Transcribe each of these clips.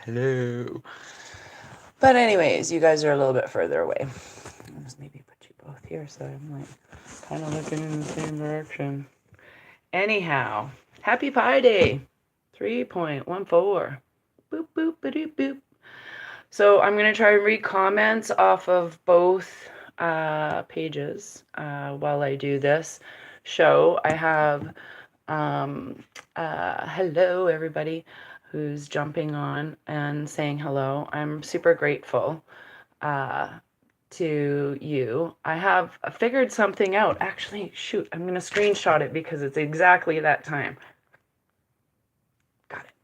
hello. But anyways, you guys are a little bit further away. I'll just maybe put you both here so I'm like kind of looking in the same direction. Anyhow, happy Pi Day 3.14. Boop, boop, ba-doop, boop. So I'm going to try and read comments off of both pages while I do this show. I have hello, everybody who's jumping on and saying hello. I'm super grateful to you. I have figured something out. Actually, shoot, I'm going to screenshot it because it's exactly that time. Got it.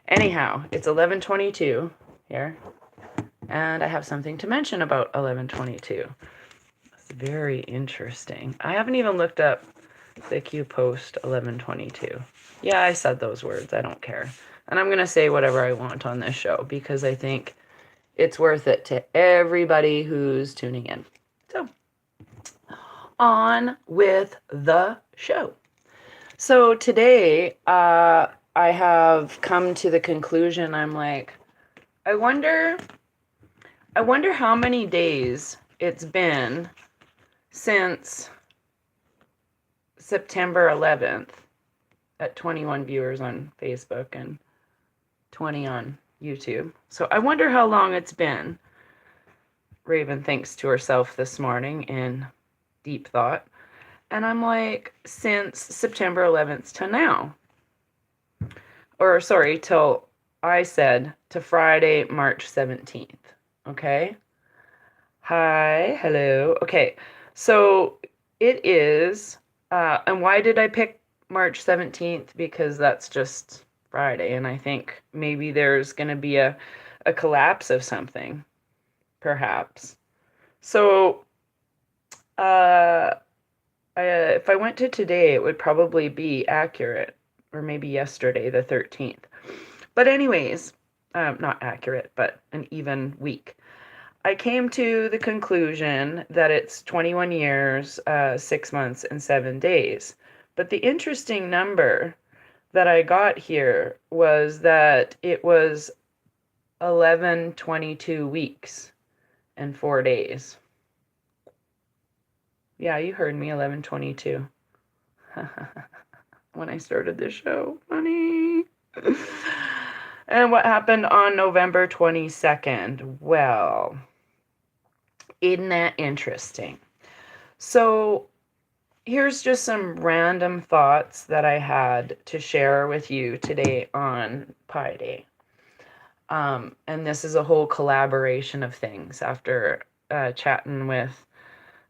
Anyhow, it's 11:22 here, and I have something to mention about 11:22. It's very interesting. I haven't even looked up the Q post 11:22. Yeah, I said those words. I don't care. And I'm going to say whatever I want on this show because I think it's worth it to everybody who's tuning in. So, on with the show. So today, I have come to the conclusion. I'm like, I wonder how many days it's been since September 11th at 21 viewers on Facebook and 20 on YouTube. So I wonder how long it's been. Raven thinks to herself this morning in deep thought. And I'm like, since September 11th to now. Or sorry, till I said to Friday, March 17th. Okay? Hi, hello. Okay, so it is, and why did I pick March 17th? Because that's just Friday, and I think maybe there's going to be a collapse of something, perhaps. So, if I went to today, it would probably be accurate, or maybe yesterday, the 13th. But anyways, not accurate, but an even week. I came to the conclusion that it's 21 years, 6 months, and 7 days. But the interesting number that I got here was that it was 11:22 weeks and 4 days. Yeah, you heard me, 11:22. When I started this show. Funny. And what happened on November 22nd? Well, isn't that interesting? So here's just some random thoughts that I had to share with you today on Pi Day. And this is a whole collaboration of things after chatting with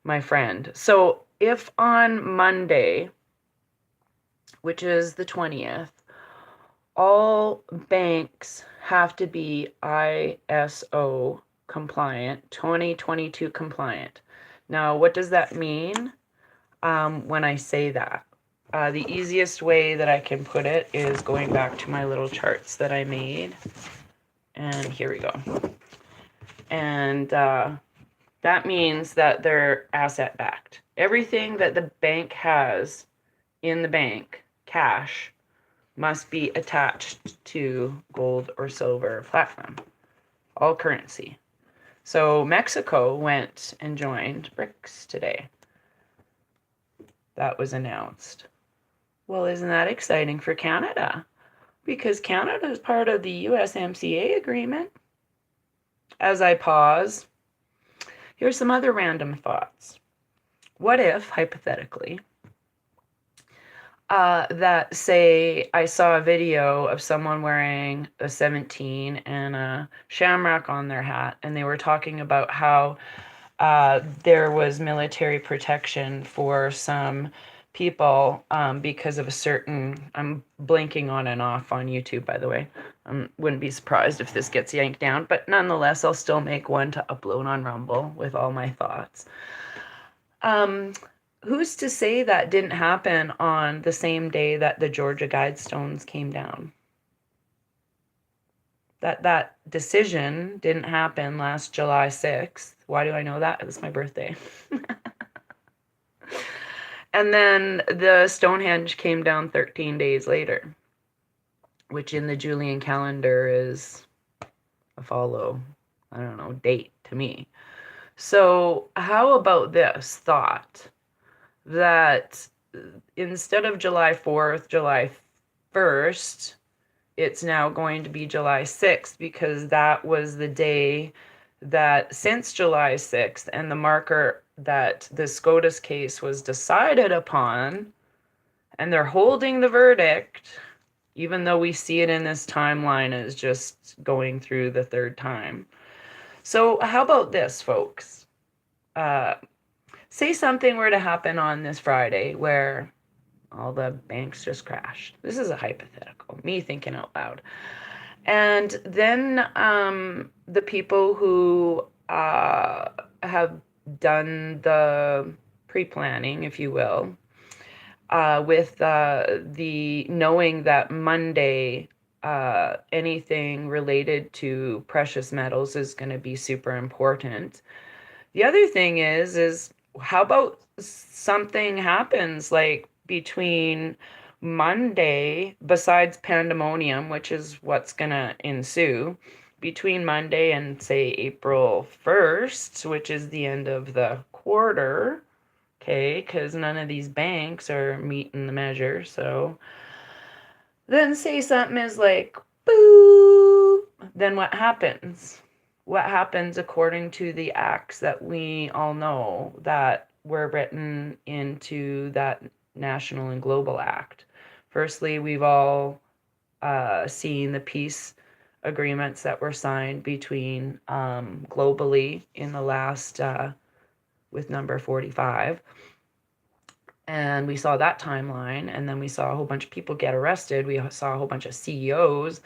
my friend. So if on Monday, which is the 20th, all banks have to be ISO compliant, 2022 compliant. Now, what does that mean when I say that? The easiest way that I can put it is going back to my little charts that I made. And here we go. And that means that they're asset backed. Everything that the bank has in the bank, cash, must be attached to gold or silver or platinum, all currency. So Mexico went and joined BRICS today. That was announced. Well, isn't that exciting for Canada? Because Canada is part of the USMCA agreement. As I pause, here's some other random thoughts. What if, hypothetically, that say I saw a video of someone wearing a 17 and a shamrock on their hat, and they were talking about how there was military protection for some people because of a certain, I'm blinking on and off on YouTube, by the way. Wouldn't be surprised if this gets yanked down, but nonetheless, I'll still make one to upload on Rumble with all my thoughts. Who's to say that didn't happen on the same day that the Georgia Guidestones came down? That decision didn't happen last July 6th. Why do I know that? It was my birthday. And then the Stonehenge came down 13 days later. which in the Julian calendar is a follow, I don't know, date to me. So how about this thought that instead of July 4th, July 1st, it's now going to be July 6th, because that was the day that since July 6th and the marker that the SCOTUS case was decided upon, and they're holding the verdict, even though we see it in this timeline as just going through the third time. So how about this, folks? Say something were to happen on this Friday where all the banks just crashed. This is a hypothetical, me thinking out loud. And then the people who have done the pre-planning, if you will, with the knowing that Monday anything related to precious metals is going to be super important. The other thing is how about something happens like between Monday, besides pandemonium, which is what's going to ensue, between Monday and say April 1st, which is the end of the quarter, okay, because none of these banks are meeting the measure. So then say something is like, boo, then what happens? What happens according to the acts that we all know that were written into that National and Global Act? Firstly, we've all seen the peace agreements that were signed between globally in the last, with number 45. And we saw that timeline, and then we saw a whole bunch of people get arrested. We saw a whole bunch of CEOs.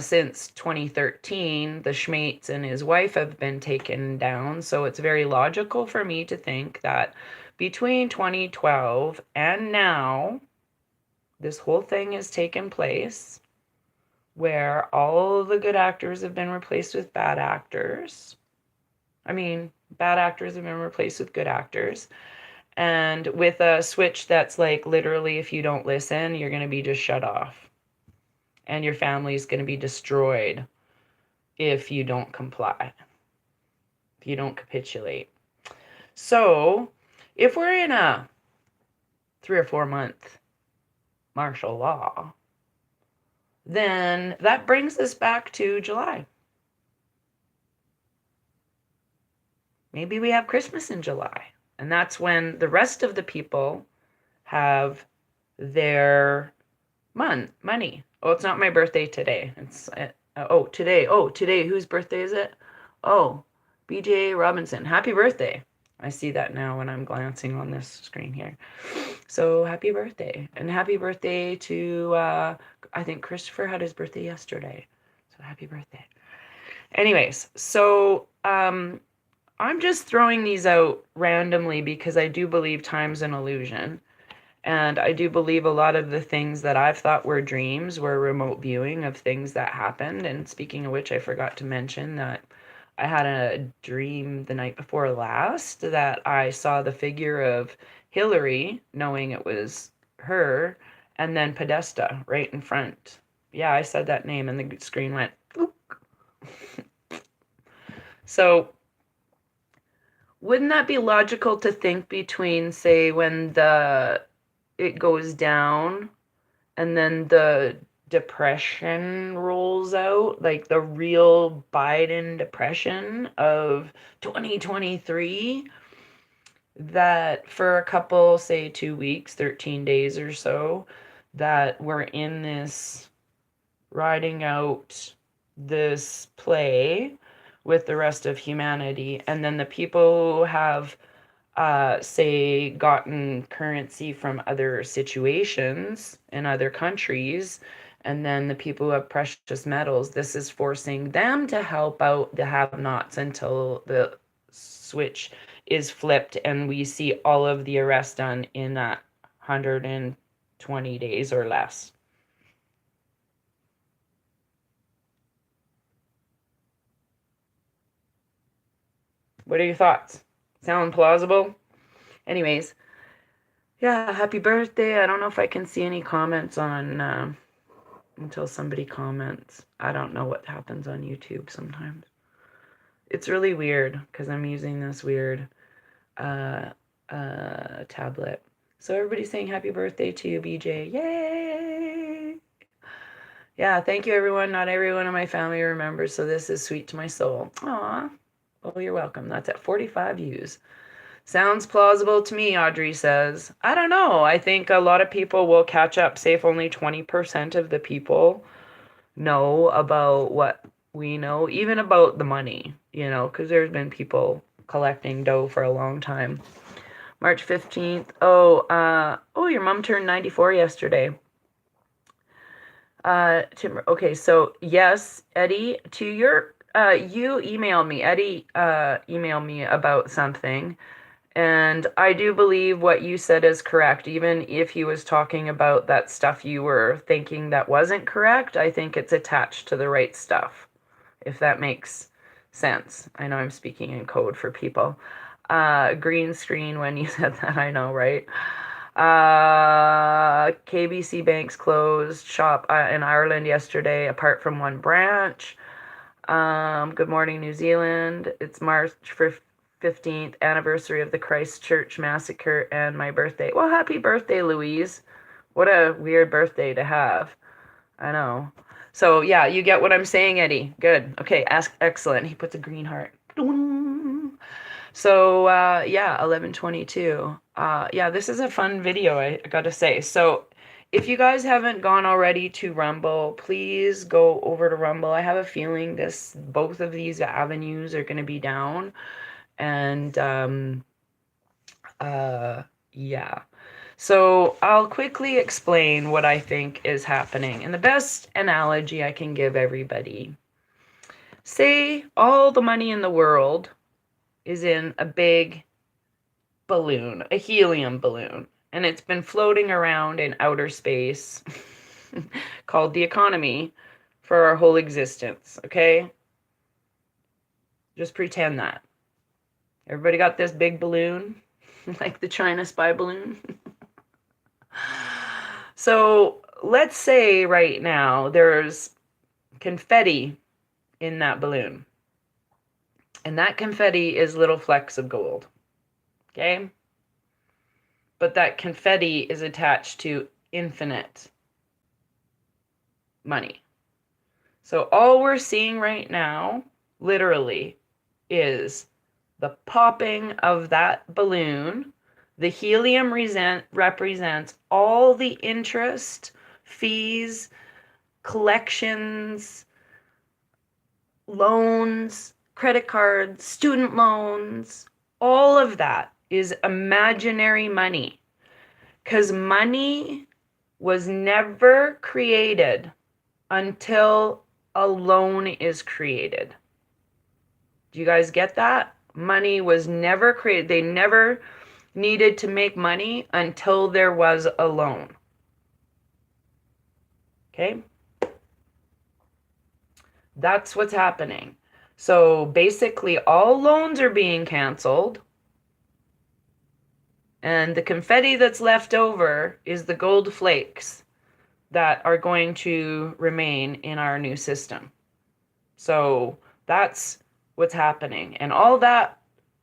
Since 2013, the Schmates and his wife have been taken down. So it's very logical for me to think that between 2012 and now, this whole thing has taken place where all the good actors have been replaced with bad actors. I mean, bad actors have been replaced with good actors. And with a switch that's like literally, if you don't listen, you're going to be just shut off. And your family is going to be destroyed if you don't comply, if you don't capitulate. So if we're in a 3 or 4 month martial law, then that brings us back to July. Maybe we have Christmas in July. And that's when the rest of the people have their money. Oh, it's not my birthday today. It's today. Whose birthday is it? Oh, BJ Robinson. Happy birthday. I see that now when I'm glancing on this screen here. So happy birthday. And happy birthday to, I think Christopher had his birthday yesterday. So happy birthday. Anyways, so I'm just throwing these out randomly because I do believe time's an illusion. And I do believe a lot of the things that I've thought were dreams were remote viewing of things that happened. And speaking of which, I forgot to mention that I had a dream the night before last that I saw the figure of Hillary, knowing it was her, and then Podesta right in front. Yeah, I said that name and the screen went, boop. So wouldn't that be logical to think between, say, when it goes down and then the depression rolls out, like the real Biden depression of 2023, that for a couple, say 2 weeks, 13 days or so, that we're in this riding out this play with the rest of humanity, and then the people who have say gotten currency from other situations in other countries, and then the people who have precious metals, this is forcing them to help out the have-nots until the switch is flipped and we see all of the arrests done in 120 days or less. What are your thoughts? Sound plausible? Anyways, yeah, happy birthday. I don't know if I can see any comments on until somebody comments. I don't know what happens on YouTube sometimes. It's really weird because I'm using this weird tablet. So everybody's saying happy birthday to you, BJ. Yay! Yeah, thank you, everyone. Not everyone in my family remembers, so this is sweet to my soul. Aw. Oh, you're welcome. That's at 45 views. Sounds plausible to me, Audrey says. I don't know. I think a lot of people will catch up. Say if only 20% of the people know about what we know, even about the money, because there's been people collecting dough for a long time. March 15th. Your mom turned 94 yesterday. Tim, okay, so yes, Eddie, to your, you emailed me, Eddie, emailed me about something, and I do believe what you said is correct, even if he was talking about that stuff you were thinking that wasn't correct. I think it's attached to the right stuff, if that makes sense. I know I'm speaking in code for people. Green screen when you said that, I know, right? KBC Banks closed shop in Ireland yesterday, apart from one branch. Good morning, New Zealand. It's March 15th, anniversary of the Christchurch massacre and my birthday. Well, happy birthday, Louise. What a weird birthday to have. I know. So, yeah, you get what I'm saying, Eddie. Good. Okay, excellent. He puts a green heart. So, 11:22. This is a fun video, I gotta say. So, if you guys haven't gone already to Rumble, please go over to Rumble. I have a feeling both of these avenues are gonna be down. And, So, I'll quickly explain what I think is happening. And the best analogy I can give everybody, say all the money in the world is in a big balloon, a helium balloon, and it's been floating around in outer space called the economy for our whole existence, okay? Just pretend that. Everybody got this big balloon, like the China spy balloon? So let's say right now there's confetti in that balloon, and that confetti is little flecks of gold. Okay? But that confetti is attached to infinite money. So all we're seeing right now, literally, is the popping of that balloon. The helium represents all the interest, fees, collections, loans, credit cards, student loans, all of that is imaginary money, because money was never created until a loan is created. Do you guys get that? Money was never created. They never needed to make money until there was a loan. Okay? That's what's happening. So basically, all loans are being canceled. And the confetti that's left over is the gold flakes that are going to remain in our new system. So that's what's happening. And all that,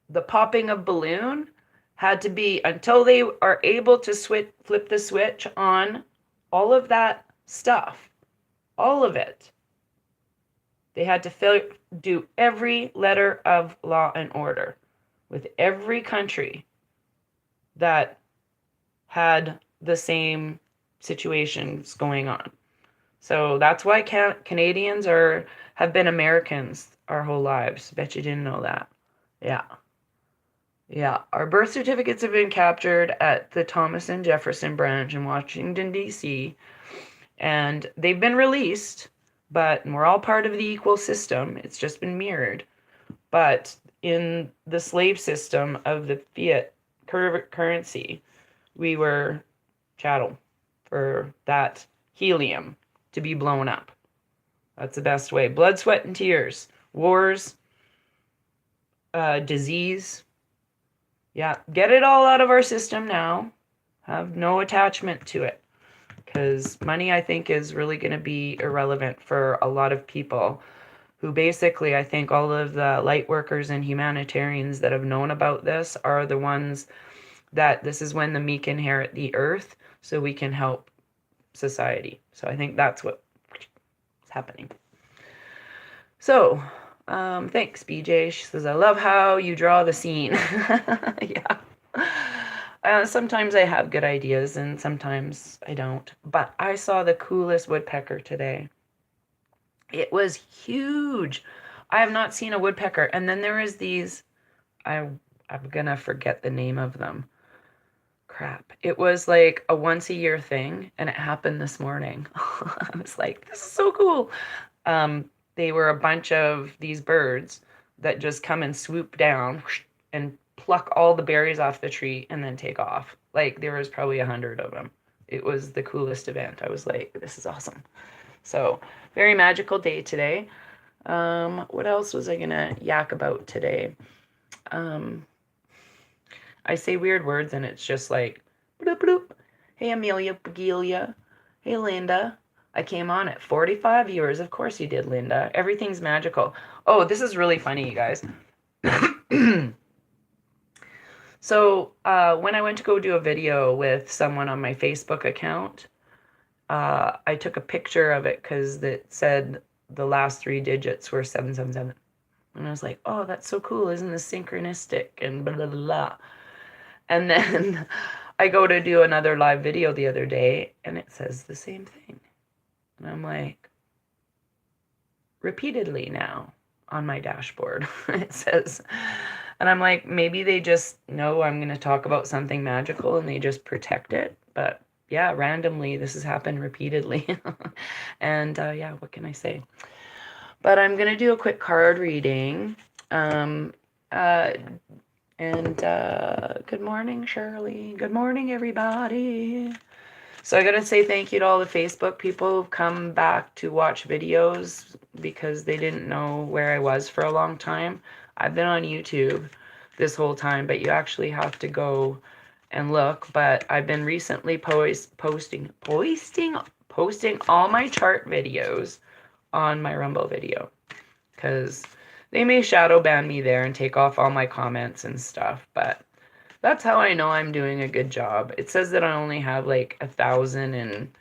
the popping of balloon had to be until they are able to flip the switch on all of that stuff, all of it. They had to do every letter of law and order with every country that had the same situations going on. So that's why Canadians have been Americans our whole lives. Bet you didn't know that. Yeah. Yeah. Our birth certificates have been captured at the Thomas and Jefferson branch in Washington, D.C., and they've been released, but we're all part of the equal system. It's just been mirrored. But in the slave system of the fiat currency, we were chattel for that helium to be blown up. That's the best way. Blood, sweat, and tears. Wars, disease. Yeah, get it all out of our system now. Have no attachment to it. because money, I think, is really going to be irrelevant for a lot of people who basically, I think all of the light workers and humanitarians that have known about this are the ones that this is when the meek inherit the earth so we can help society. So I think that's what's happening. So, thanks, BJ. She says, I love how you draw the scene. Yeah. Sometimes I have good ideas and sometimes I don't. But I saw the coolest woodpecker today. It was huge. I have not seen a woodpecker. And then there is these, I'm going to forget the name of them. Crap. It was like a once a year thing and it happened this morning. I was like, this is so cool. They were a bunch of these birds that just come and swoop down and pluck all the berries off the tree and then take off. Like there was probably 100 of them. It was the coolest event. I was like, this is awesome. So very magical day today. What else was I gonna yak about today? I say weird words and it's just like bloop bloop. Hey Amelia Pagilia. Hey Linda. I came on at 45 viewers. Of course you did, Linda. Everything's magical. Oh, this is really funny, you guys. So when I went to go do a video with someone on my Facebook account, I took a picture of it because it said the last 3 digits were 777. And I was like, oh, that's so cool. Isn't this synchronistic? And blah, blah, blah, blah. And then I go to do another live video the other day and it says the same thing. And I'm like, repeatedly now on my dashboard, it says, and I'm like, maybe they just know I'm going to talk about something magical and they just protect it. But yeah, randomly, this has happened repeatedly. And yeah, what can I say? But I'm going to do a quick card reading. Good morning, Shirley. Good morning, everybody. So I got to say thank you to all the Facebook people who've come back to watch videos because they didn't know where I was for a long time. I've been on YouTube this whole time, but you actually have to go and look. But I've been recently posting all my chart videos on my Rumble video because they may shadow ban me there and take off all my comments and stuff, but that's how I know I'm doing a good job. It says that I only have like 1,000 and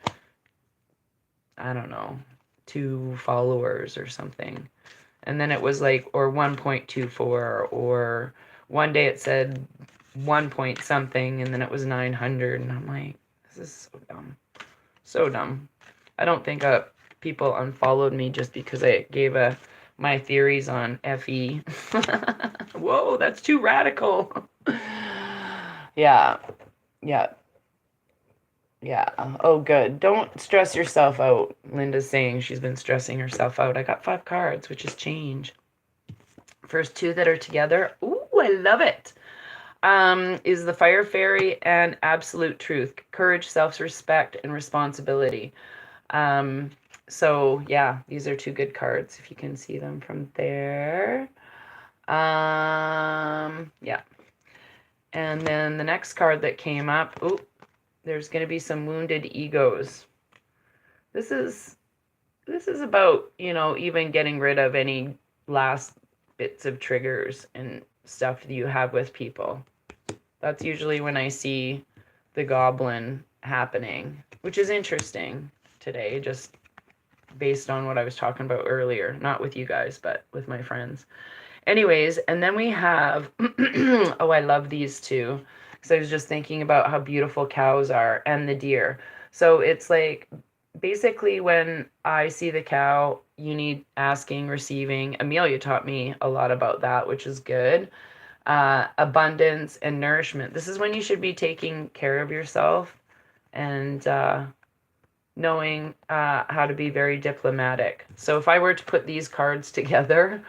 I don't know, 2 followers or something. And then it was like, or 1.24, or one day it said 1 point something and then it was 900. And I'm like, this is so dumb. So dumb. I don't think people unfollowed me just because I gave my theories on FE. Whoa, that's too radical. Yeah. Oh, good. Don't stress yourself out. Linda's saying she's been stressing herself out. I got 5 cards, which is change. First 2 that are together. Ooh, I love it. Is the Fire Fairy and Absolute Truth. Courage, self-respect, and responsibility. So, yeah, these are 2 good cards, if you can see them from there. Yeah. And then the next card that came up, there's going to be some wounded egos. This is about, even getting rid of any last bits of triggers and stuff that you have with people. That's usually when I see the goblin happening, which is interesting today, just based on what I was talking about earlier. Not with you guys, but with my friends. Anyways, and then we have, oh, I love these 2. Because I was just thinking about how beautiful cows are and the deer. So it's like, basically when I see the cow, you need asking, receiving. Amelia taught me a lot about that, which is good. Abundance and nourishment. This is when you should be taking care of yourself and knowing how to be very diplomatic. So if I were to put these cards together,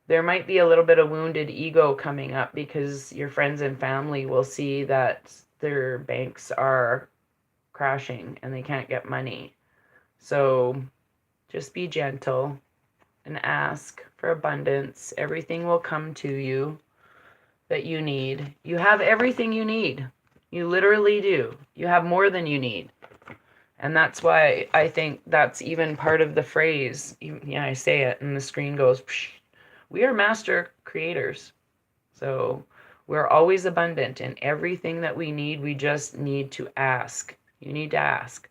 there might be a little bit of wounded ego coming up because your friends and family will see that their banks are crashing and they can't get money. So just be gentle and ask for abundance. Everything will come to you that you need. You have everything you need. You literally do. You have more than you need. And that's why I think that's even part of the phrase. Yeah, I say it and the screen goes, psh. We are master creators. So we're always abundant in everything that we need. We just need to ask. You need to ask.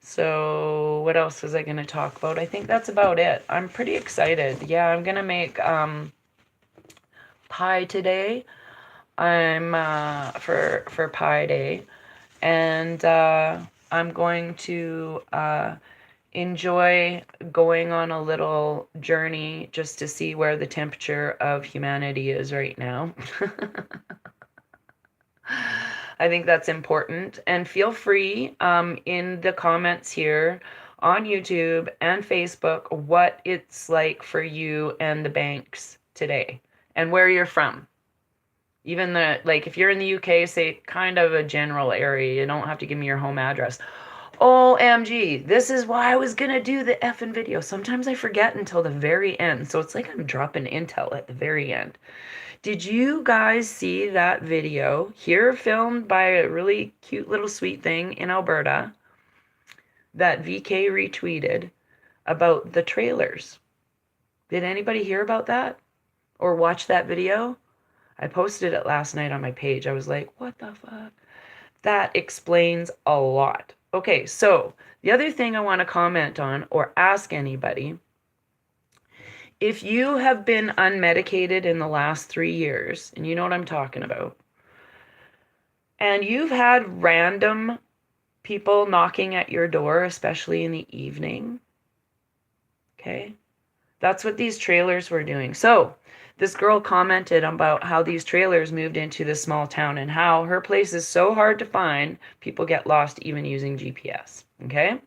So what else was I going to talk about? I think that's about it. I'm pretty excited. Yeah, I'm going to make pie today. I'm for Pie Day, and I'm going to enjoy going on a little journey just to see where the temperature of humanity is right now. I think that's important. And feel free in the comments here on YouTube and Facebook what it's like for you and the banks today and where you're from. Even like if you're in the UK, say kind of a general area. You don't have to give me your home address. OMG, this is why I was going to do the effing video. Sometimes I forget until the very end. So it's like I'm dropping intel at the very end. Did you guys see that video here filmed by a really cute little sweet thing in Alberta that VK retweeted about the trailers? Did anybody hear about that or watch that video? I posted it last night on my page. I was like, what the fuck? That explains a lot. Okay, so the other thing I want to comment on or ask anybody, if you have been unmedicated in the last 3 years, and you know what I'm talking about, and you've had random people knocking at your door, especially in the evening, okay, that's what these trailers were doing. So this girl commented about how these trailers moved into this small town and how her place is so hard to find, people get lost even using GPS, okay?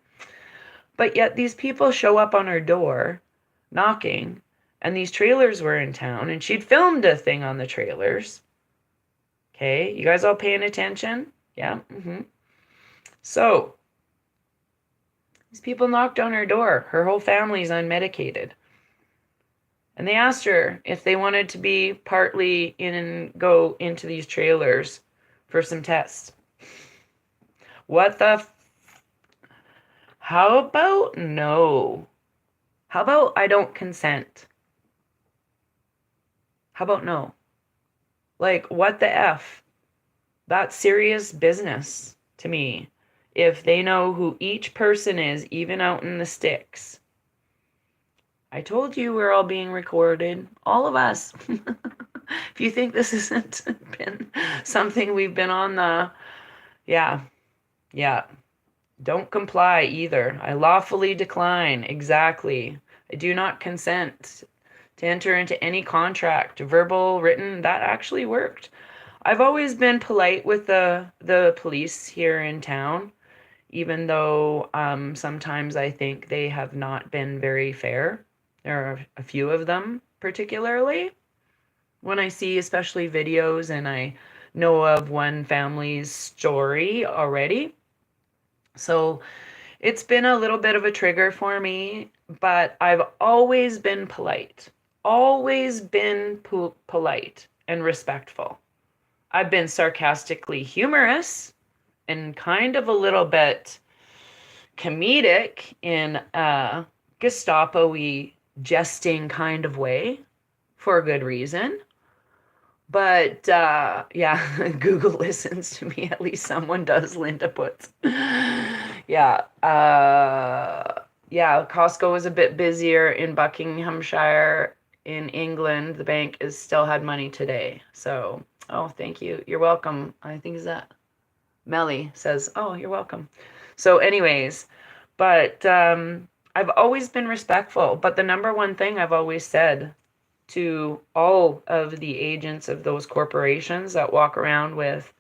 But yet these people show up on her door knocking, and these trailers were in town, and she'd filmed a thing on the trailers. Okay, you guys all paying attention? Yeah, So, these people knocked on her door. Her whole family's unmedicated. And they asked her if they wanted to be partly in and go into these trailers for some tests. What the How about no? How about I don't consent? How about no? Like, what the F? That's serious business to me. If they know who each person is, even out in the sticks. I told you we're all being recorded. All of us. If you think this hasn't been something we've been on the... Yeah. Don't comply either. I lawfully decline. Exactly. I do not consent to enter into any contract, verbal, written. That actually worked. I've always been polite with the police here in town, even though sometimes I think they have not been very fair. There are a few of them particularly. When I see especially videos and I know of one family's story already. So it's been a little bit of a trigger for me, but I've always been polite. Always been polite and respectful. I've been sarcastically humorous and kind of a little bit comedic in a Gestapo-y jesting kind of way for a good reason. But yeah, Google listens to me. At least someone does, Linda puts. Yeah. Yeah, Costco was a bit busier in Buckinghamshire in England. The bank is still had money today. So, oh, thank you. You're welcome. I think is that Melly says, oh, you're welcome. So anyways, but I've always been respectful. But the number one thing I've always said to all of the agents of those corporations that walk around with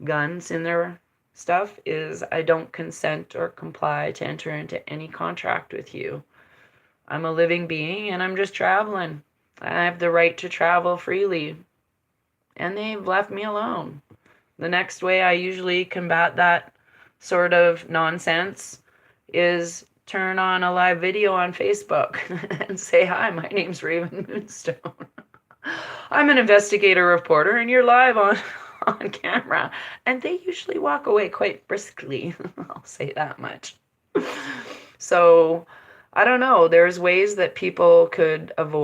guns in their stuff is I don't consent or comply to enter into any contract with you. I'm a living being and I'm just traveling. I have the right to travel freely. And they've left me alone. The next way I usually combat that sort of nonsense is turn on a live video on Facebook and say, hi, my name's Raven Moonstone. I'm an investigator reporter and you're live on on camera, and they usually walk away quite briskly. I'll say that much. So, I don't know. There's ways that people could have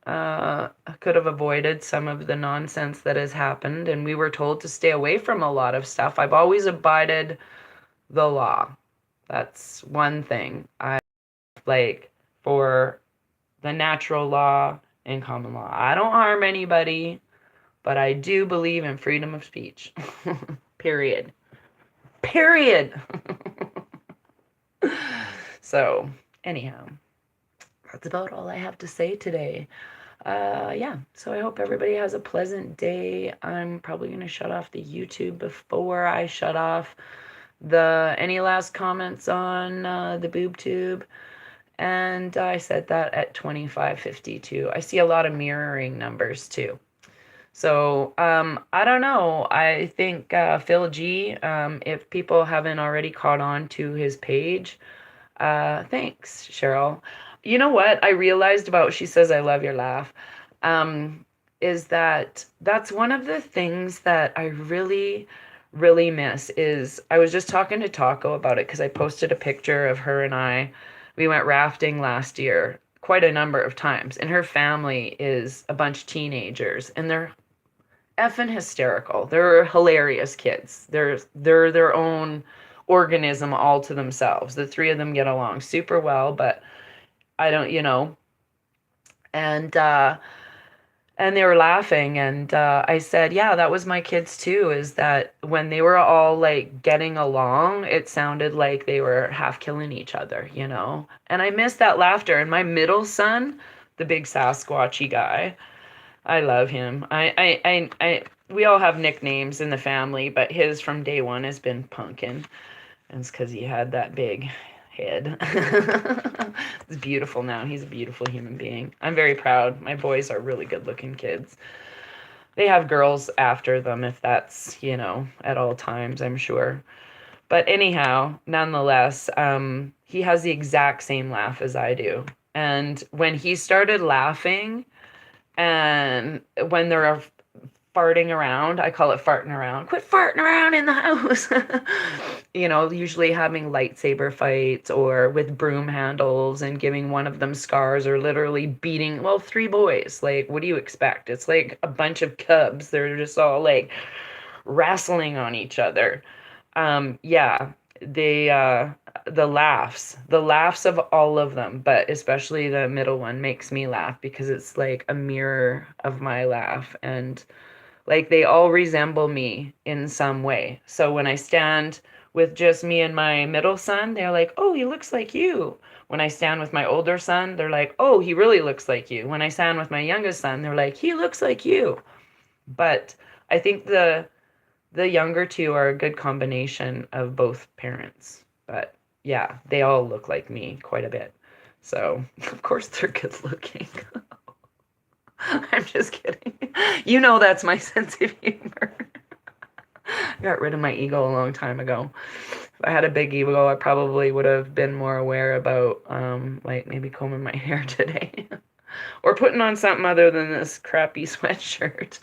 avoided some of the nonsense that has happened, and we were told to stay away from a lot of stuff. I've always abided the law. That's one thing. I like for the natural law and common law. I don't harm anybody, but I do believe in freedom of speech. Period. Period. So, anyhow, that's about all I have to say today. Yeah, so I hope everybody has a pleasant day. I'm probably going to shut off the YouTube before I shut off any last comments on the boob tube. And I said that at 25:52. I see a lot of mirroring numbers too. So I don't know. I think Phil G, if people haven't already caught on to his page, thanks, Cheryl. You know what I realized about she says I love your laugh, is that's one of the things that I really, really miss is I was just talking to Taco about it because I posted a picture of her and I. We went rafting last year quite a number of times, and her family is a bunch of teenagers, and they're effing hysterical. They're hilarious kids. They're their own organism all to themselves. The three of them get along super well, but I don't, and and they were laughing, and I said, yeah, that was my kids too, is that when they were all like getting along, it sounded like they were half killing each other, And I miss that laughter. And my middle son, the big Sasquatchy guy, I love him. We all have nicknames in the family, but his from day one has been Pumpkin. And it's because he had that big head. It's beautiful now. He's a beautiful human being. I'm very proud. My boys are really good looking kids. They have girls after them if that's, at all times, I'm sure. But anyhow, nonetheless, he has the exact same laugh as I do. And when he started laughing, and when they're farting around, I call it farting around. Quit farting around in the house. Usually having lightsaber fights or with broom handles and giving one of them scars or literally beating, well, three boys. Like, what do you expect? It's like a bunch of cubs. They're just all like wrestling on each other. Yeah, the laughs of all of them, but especially the middle one makes me laugh because it's like a mirror of my laugh, and like they all resemble me in some way. So when I stand with just me and my middle son, they're like, oh, he looks like you. When I stand with my older son, they're like, oh, he really looks like you. When I stand with my youngest son, they're like, he looks like you. But I think the younger two are a good combination of both parents. But yeah, they all look like me quite a bit. So, of course, they're good looking. I'm just kidding. That's my sense of humor. I got rid of my ego a long time ago. If I had a big ego, I probably would have been more aware about, like, maybe combing my hair today. Or putting on something other than this crappy sweatshirt.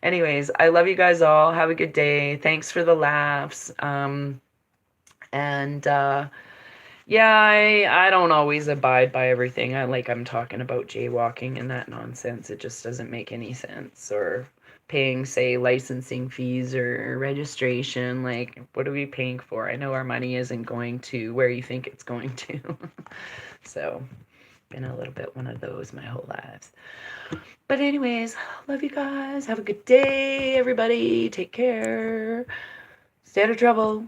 Anyways, I love you guys all. Have a good day. Thanks for the laughs. And yeah, I don't always abide by everything. I'm talking about jaywalking and that nonsense. It just doesn't make any sense. Or paying, say, licensing fees or registration. Like, what are we paying for? I know our money isn't going to where you think it's going to. So, been a little bit one of those my whole lives. But anyways, love you guys. Have a good day, everybody. Take care. Stay out of trouble.